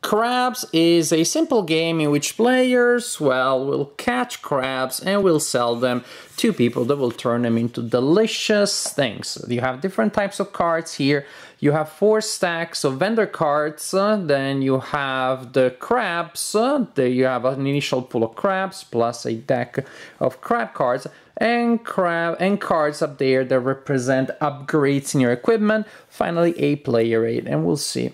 Crabs is a simple game in which players, well, will catch crabs and will sell them to people that will turn them into delicious things. You have different types of cards here. You have 4 stacks of vendor cards, then you have the crabs, there you have an initial pool of crabs plus a deck of crab cards, and cards up there that represent upgrades in your equipment. Finally, a player rate, and we'll see.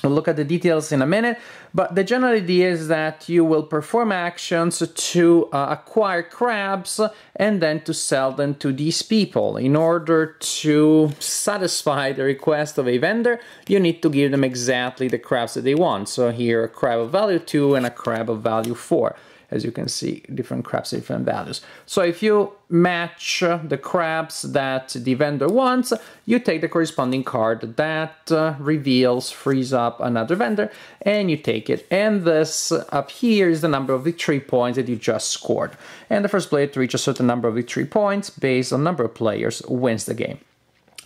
We'll look at the details in a minute, but the general idea is that you will perform actions to acquire crabs and then to sell them to these people. In order to satisfy the request of a vendor, you need to give them exactly the crabs that they want. So here, a crab of value 2 and a crab of value 4. As you can see, different crabs, different values. So if you match the crabs that the vendor wants, you take the corresponding card that reveals, frees up another vendor, and you take it. And this up here is the number of victory points that you just scored. And the first player to reach a certain number of victory points based on number of players wins the game.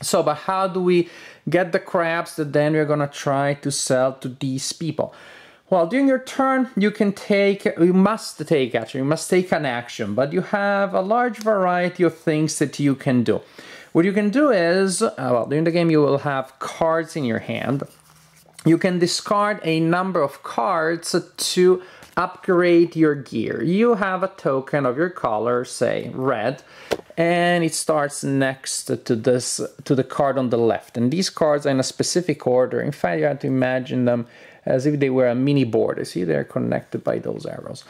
So, but how do we get the crabs that then we're gonna try to sell to these people? Well, during your turn, you must take an action, but you have a large variety of things that you can do. What you can do is, well, during the game you will have cards in your hand. You can discard a number of cards to upgrade your gear. You have a token of your color, say red, and it starts next to the card on the left. And these cards are in a specific order. In fact, you have to imagine them as if they were a mini board. You see, they're connected by those arrows.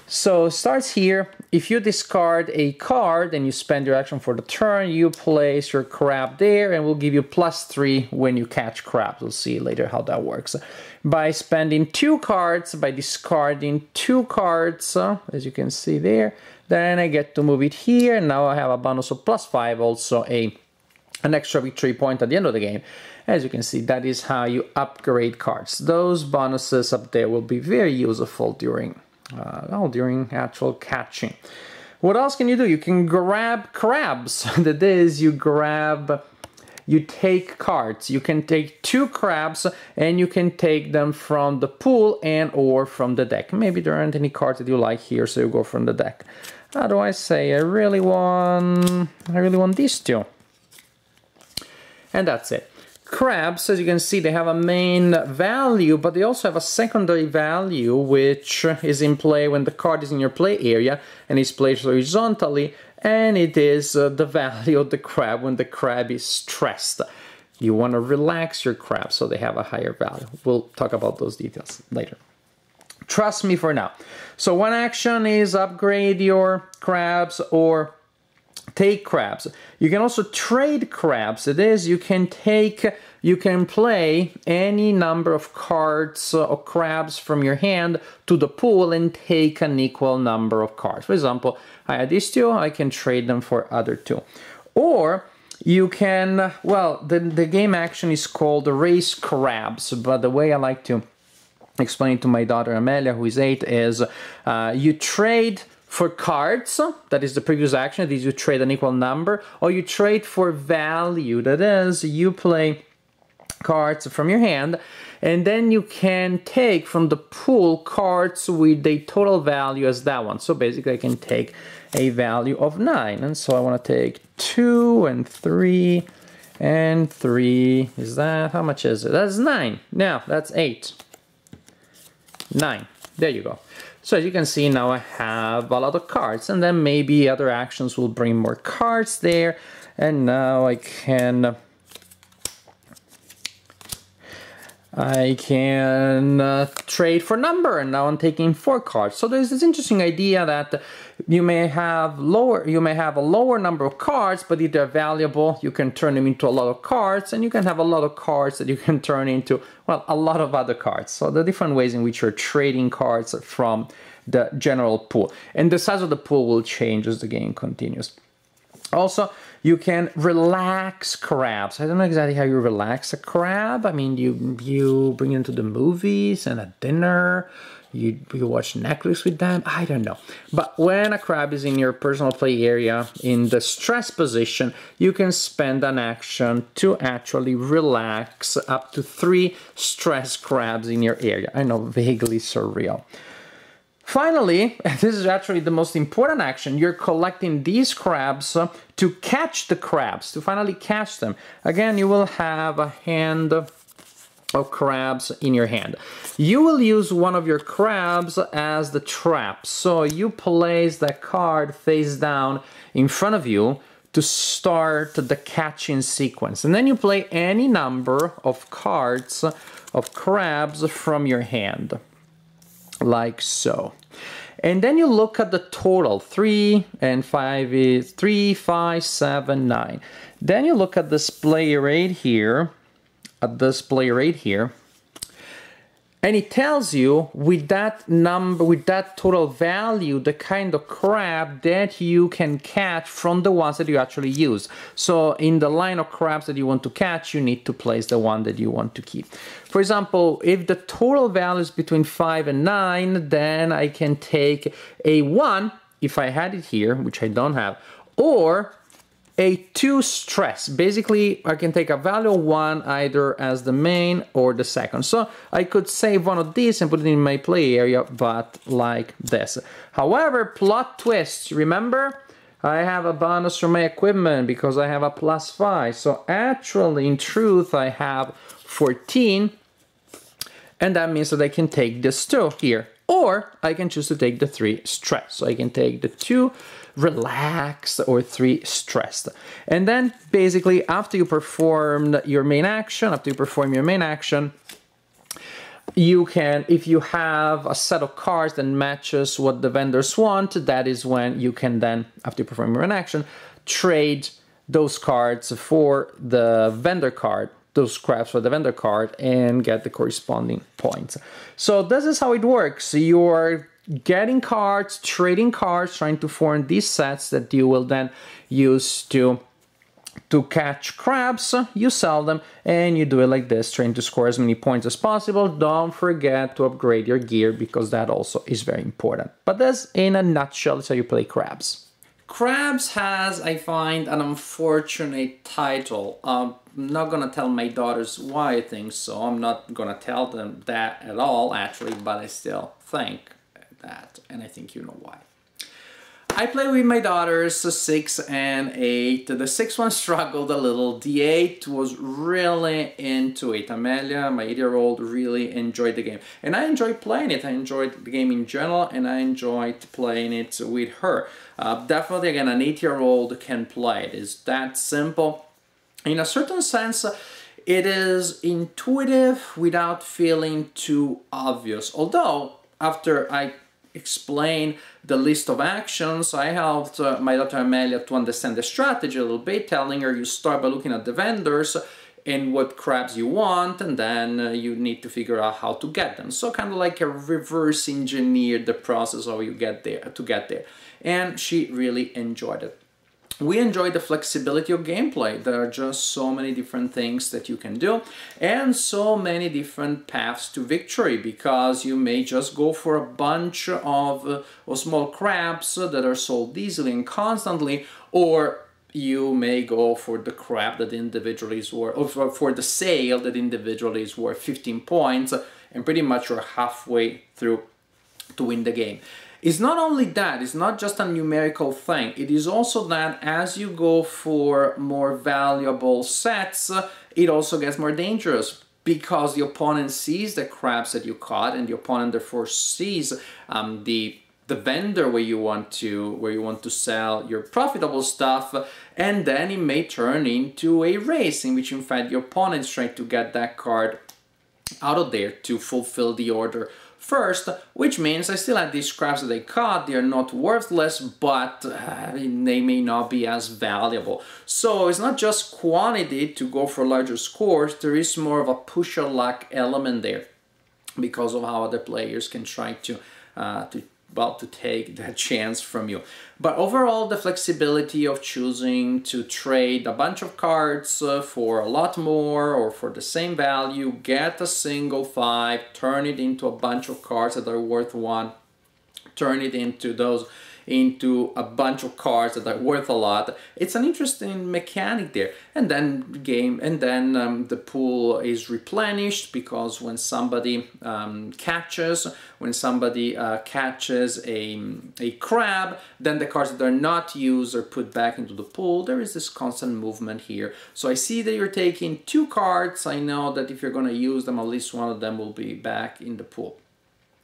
So it starts here. If you discard a card and you spend your action for the turn, you place your crab there and will give you +3 when you catch crabs. We'll see later how that works. By spending 2 cards, by discarding 2 cards, as you can see there, then I get to move it here, and now I have a bonus of +5, also an extra victory point at the end of the game. As you can see, that is how you upgrade cards. Those bonuses up there will be very useful during actual catching. What else can you do? You can grab crabs. That is, you take cards. You can take 2 crabs and you can take them from the pool and or from the deck. Maybe there aren't any cards that you like here, so you go from the deck. How do I say? I really want these 2. And that's it. Crabs, as you can see, they have a main value, but they also have a secondary value, which is in play when the card is in your play area and is placed horizontally, and it is the value of the crab when the crab is stressed. You want to relax your crab, so they have a higher value. We'll talk about those details later. Trust me for now. So one action is upgrade your crabs or take crabs. You can also trade crabs. That is, you can play any number of cards or crabs from your hand to the pool and take an equal number of cards. For example, I had these 2, I can trade them for other 2. Or you can, well, the game action is called raise crabs, but the way I like to explain it to my daughter Amelia, who is 8, is you trade for cards, that is the previous action, that is you trade an equal number, or you trade for value, that is you play cards from your hand and then you can take from the pool cards with a total value as that one. So basically I can take a value of 9, and so I want to take 2 and 3 and 3, is that, how much is it? That's 9. Now that's 8. 9. There you go. So as you can see, now I have a lot of cards, and then maybe other actions will bring more cards there, and now I can trade for number, and now I'm taking 4 cards. So there's this interesting idea that you may have a lower number of cards, but if they're valuable, you can turn them into a lot of cards, and you can have a lot of cards that you can turn into, well, a lot of other cards. So the different ways in which you're trading cards from the general pool. And the size of the pool will change as the game continues. Also, you can relax crabs. I don't know exactly how you relax a crab. I mean, you bring them to the movies and at dinner. You watch Netflix with them. I don't know. But when a crab is in your personal play area in the stress position, you can spend an action to actually relax up to 3 stress crabs in your area. I know, vaguely surreal. Finally, this is actually the most important action, you're collecting these crabs to catch the crabs, to finally catch them. Again, you will have a hand of crabs in your hand. You will use one of your crabs as the trap. So you place that card face down in front of you to start the catching sequence. And then you play any number of cards of crabs from your hand, like so. And then you look at the total. 3 and 5 is 3, 5, 7, 9. Then you look at this play right here, and it tells you with that number, with that total value, the kind of crab that you can catch from the ones that you actually use. So in the line of crabs that you want to catch, you need to place the one that you want to keep. For example, if the total value is between 5 and 9, then I can take a 1, if I had it here, which I don't have, or a 2 stress. Basically, I can take a value of 1 either as the main or the second. So I could save one of these and put it in my play area, but like this. However, plot twist, remember? I have a bonus from my equipment because I have a +5. So actually, in truth, I have 14. And that means that I can take this 2 here. Or I can choose to take the 3 stress. So I can take the 2 relaxed or 3 stressed. And then basically after you performed your main action, you can, if you have a set of cards that matches what the vendors want, that is when you can then, after you perform your main action, trade those cards for the vendor card, those crabs for the vendor card, and get the corresponding points. So this is how it works. You're getting cards, trading cards, trying to form these sets that you will then use to catch crabs. You sell them, and you do it like this, trying to score as many points as possible. Don't forget to upgrade your gear, because that also is very important. But this, in a nutshell, is how you play crabs. Crabs has, I find, an unfortunate title. I'm not gonna tell my daughters why I think so. I'm not gonna tell them that at all, actually, but I still think that, and I think you know why. I play with my daughters, 6 and 8. The 6 one struggled a little. The 8 was really into it. Amelia, my 8-year-old, really enjoyed the game. And I enjoyed playing it. I enjoyed the game in general, and I enjoyed playing it with her. Definitely, again, an 8-year-old can play it. It's that simple. In a certain sense, it is intuitive without feeling too obvious. Although, after I explain the list of actions, I helped my daughter Amelia to understand the strategy a little bit, telling her you start by looking at the vendors and what crabs you want, and then you need to figure out how to get them. So kind of like a reverse engineer the process of how you get there, and she really enjoyed it. We enjoy the flexibility of gameplay. There are just so many different things that you can do, and so many different paths to victory, because you may just go for a bunch of small crabs that are sold easily and constantly, or you may go for the crab that individually is worth, or for the sale that individually is worth 15 points, and pretty much you're halfway through to win the game. It's not only that, it's not just a numerical thing, it is also that as you go for more valuable sets, it also gets more dangerous, because the opponent sees the crabs that you caught, and the opponent therefore sees the vendor where you want to sell your profitable stuff, and then it may turn into a race in which in fact your opponent's trying to get that card out of there to fulfill the order first, which means I still have these crabs that I caught. They are not worthless, but they may not be as valuable. So it's not just quantity to go for larger scores, there is more of a push your luck element there, because of how other players can try to well, to take that chance from you. But overall, the flexibility of choosing to trade a bunch of cards for a lot more or for the same value, get a single 5, turn it into a bunch of cards that are worth 1, turn it into a bunch of cards that are worth a lot. It's an interesting mechanic there. And then the pool is replenished, because when somebody catches a crab, then the cards that are not used are put back into the pool. There is this constant movement here. So I see that you're taking 2 cards. I know that if you're going to use them, at least one of them will be back in the pool.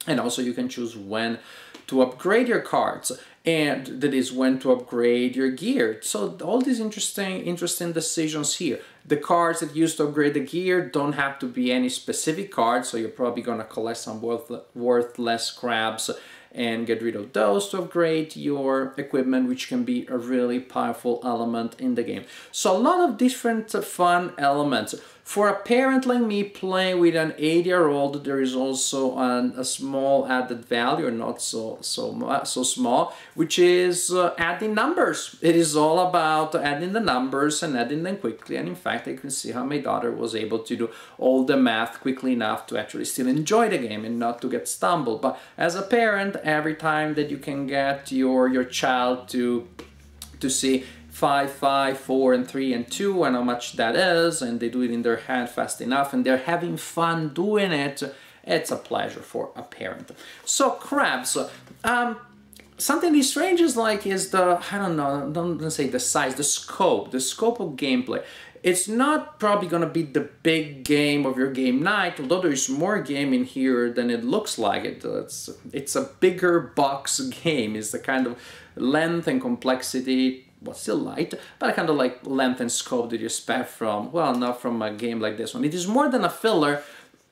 And also you can choose when to upgrade your cards, and that is when to upgrade your gear. So all these interesting decisions here. The cards that used to upgrade the gear don't have to be any specific cards, so you're probably going to collect some worthless crabs and get rid of those to upgrade your equipment, which can be a really powerful element in the game. So a lot of different fun elements. For a parent like me playing with an 8-year-old, there is also a small added value, or not so small, which is adding numbers. It is all about adding the numbers and adding them quickly. And in fact, I can see how my daughter was able to do all the math quickly enough to actually still enjoy the game and not to get stumbled. But as a parent, every time that you can get your child to see 5, 5, 4, and 3, and 2, and how much that is, and they do it in their head fast enough, and they're having fun doing it, it's a pleasure for a parent. So crabs, something strange is the, I don't know, don't say the size, the scope of gameplay. It's not probably going to be the big game of your game night, although there's more game in here than it looks like. It's a bigger box game. It's the kind of length and complexity, well, still light, but a kind of like length and scope that you expect from, well, not from a game like this one. It is more than a filler.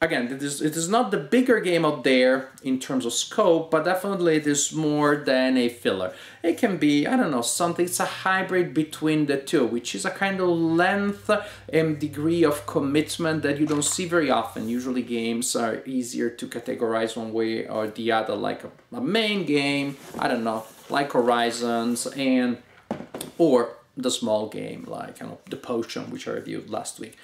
Again, it is not the bigger game out there in terms of scope, but definitely it is more than a filler. It can be, I don't know, something, it's a hybrid between the two, which is a kind of length and degree of commitment that you don't see very often. Usually games are easier to categorize one way or the other, like a main game, I don't know, like Horizons, or the small game like The Potion, which I reviewed last week.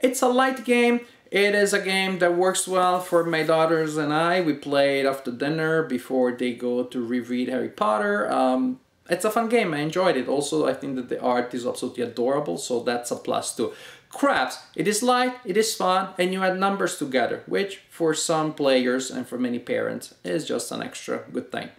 It's a light game. It is a game that works well for my daughters and I. We play it after dinner before they go to reread Harry Potter. It's a fun game. I enjoyed it. Also, I think that the art is absolutely adorable, so that's a plus too. Crabs, it is light, it is fun, and you add numbers together, which for some players and for many parents is just an extra good thing.